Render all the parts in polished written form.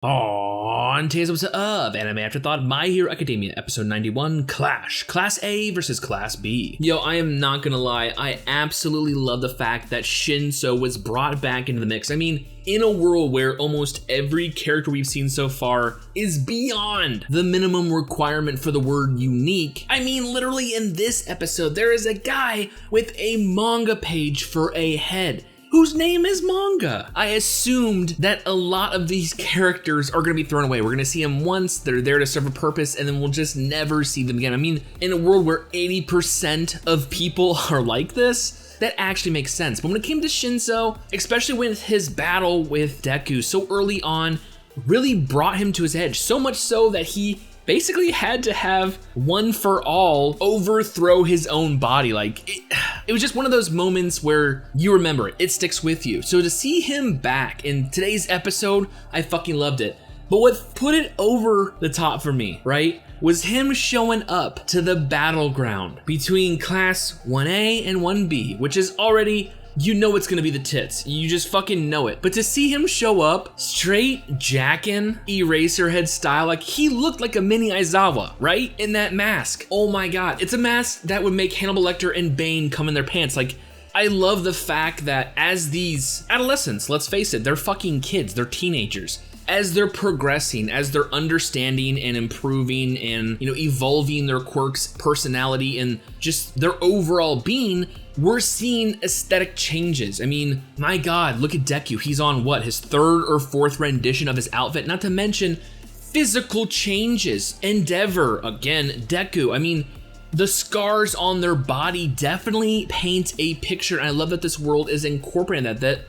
On today's episode of Anime Afterthought, My Hero Academia, episode 91, Clash, Class A versus Class B. Yo, I am not gonna lie, I absolutely love the fact that Shinso was brought back into the mix. I mean, in a world where almost every character we've seen so far is beyond the minimum requirement for the word unique, I mean, literally in this episode, there is a guy with a manga page for a head, whose name is Manga. I assumed that a lot of these characters are gonna be thrown away. We're gonna see them once, they're there to serve a purpose, and then we'll just never see them again. I mean, in a world where 80% of people are like this, that actually makes sense. But when it came to Shinso, especially with his battle with Deku so early on, really brought him to his edge. So much so that he basically had to have One for All overthrow his own body. Like, it was just one of those moments where you remember it, it sticks with you. So to see him back in today's episode, I fucking loved it. But what put it over the top for me, right, was him showing up to the battleground between Class 1A and 1B, which is already, you know it's gonna be the tits. You just fucking know it. But to see him show up straight jackin' Eraserhead style, like he looked like a mini Aizawa, right? In that mask. Oh my God. It's a mask that would make Hannibal Lecter and Bane come in their pants. Like, I love the fact that as these adolescents, let's face it, they're fucking kids, they're teenagers. As they're progressing, as they're understanding and improving and, you know, evolving their quirks, personality, and just their overall being, we're seeing aesthetic changes. I mean, my God, look at Deku. He's on what, his third or fourth rendition of his outfit, not to mention physical changes. Endeavor, again, Deku. I mean, the scars on their body definitely paint a picture. And I love that this world is incorporating that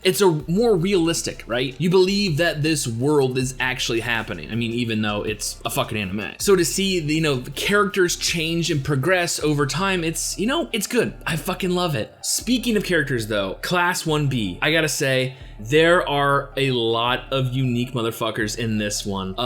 it's a more realistic, right? You believe that this world is actually happening. I mean, even though it's a fucking anime. So to see the, you know, the characters change and progress over time, it's, you know, it's good. I fucking love it. Speaking of characters though, Class 1B, I gotta say, there are a lot of unique motherfuckers in this one.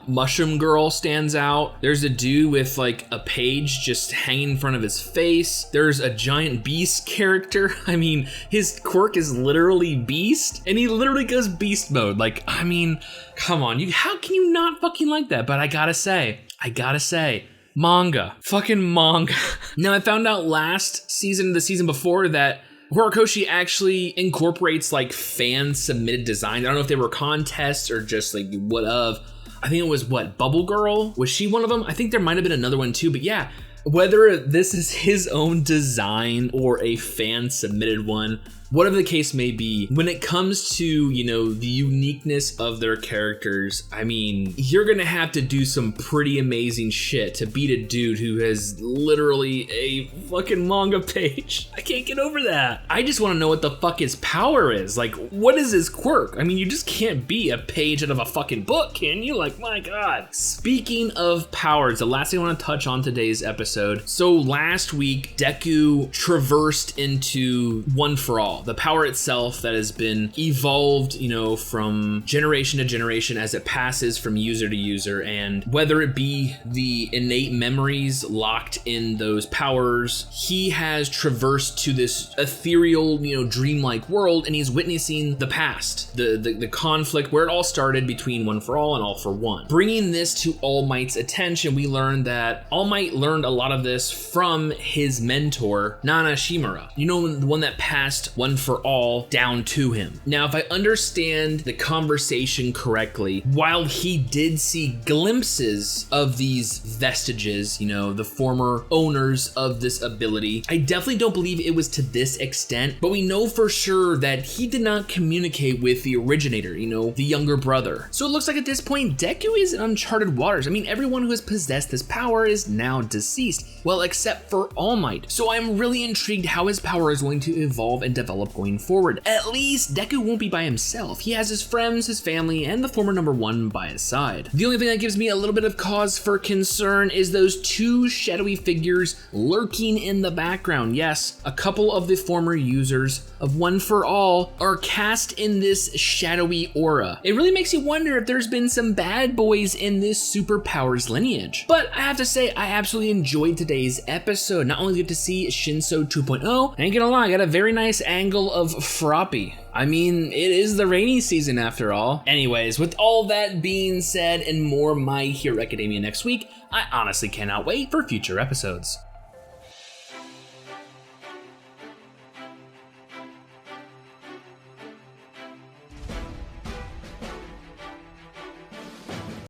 Mushroom Girl stands out. There's a dude with like a page just hanging in front of his face. There's a giant beast character. I mean, his quirk is literally beast, and he literally goes beast mode. Like, I mean, come on, how can you not fucking like that? But I gotta say, manga, fucking manga. Now I found out last season, the season before, that Horikoshi actually incorporates like fan submitted designs. I don't know if they were contests or just like what of. I think it was what, Bubble Girl? Was she one of them? I think there might have been another one too, but yeah, whether this is his own design or a fan submitted one, whatever the case may be, when it comes to, you know, the uniqueness of their characters, I mean, you're gonna have to do some pretty amazing shit to beat a dude who has literally a fucking manga page. I can't get over that. I just wanna know what the fuck his power is. Like, what is his quirk? I mean, you just can't be a page out of a fucking book, can you? Like, my God. Speaking of powers, the last thing I wanna touch on today's episode. So last week, Deku traversed into One for All, the power itself that has been evolved, you know, from generation to generation as it passes from user to user. And whether it be the innate memories locked in those powers, he has traversed to this ethereal, you know, dreamlike world, and he's witnessing the past, the conflict where it all started between One for All and All for One. Bringing this to All Might's attention, we learned that All Might learned a lot of this from his mentor, Nana Shimura. You know, the one that passed One for All down to him. Now, if I understand the conversation correctly, while he did see glimpses of these vestiges, you know, the former owners of this ability, I definitely don't believe it was to this extent, but we know for sure that he did not communicate with the originator, you know, the younger brother. So it looks like at this point, Deku is in uncharted waters. I mean, everyone who has possessed this power is now deceased, well, except for All Might. So I'm really intrigued how his power is going to evolve and develop going forward. At least Deku won't be by himself. He has his friends, his family, and the former number one by his side. The only thing that gives me a little bit of cause for concern is those two shadowy figures lurking in the background. Yes, a couple of the former users of One for All are cast in this shadowy aura. It really makes you wonder if there's been some bad boys in this superpowers lineage. But I have to say, I absolutely enjoyed today's episode. Not only get to see Shinso 2.0, I ain't gonna lie, I got a very nice angle triangle of Froppy. I mean, it is the rainy season after all. Anyways, with all that being said and more My Hero Academia next week, I honestly cannot wait for future episodes.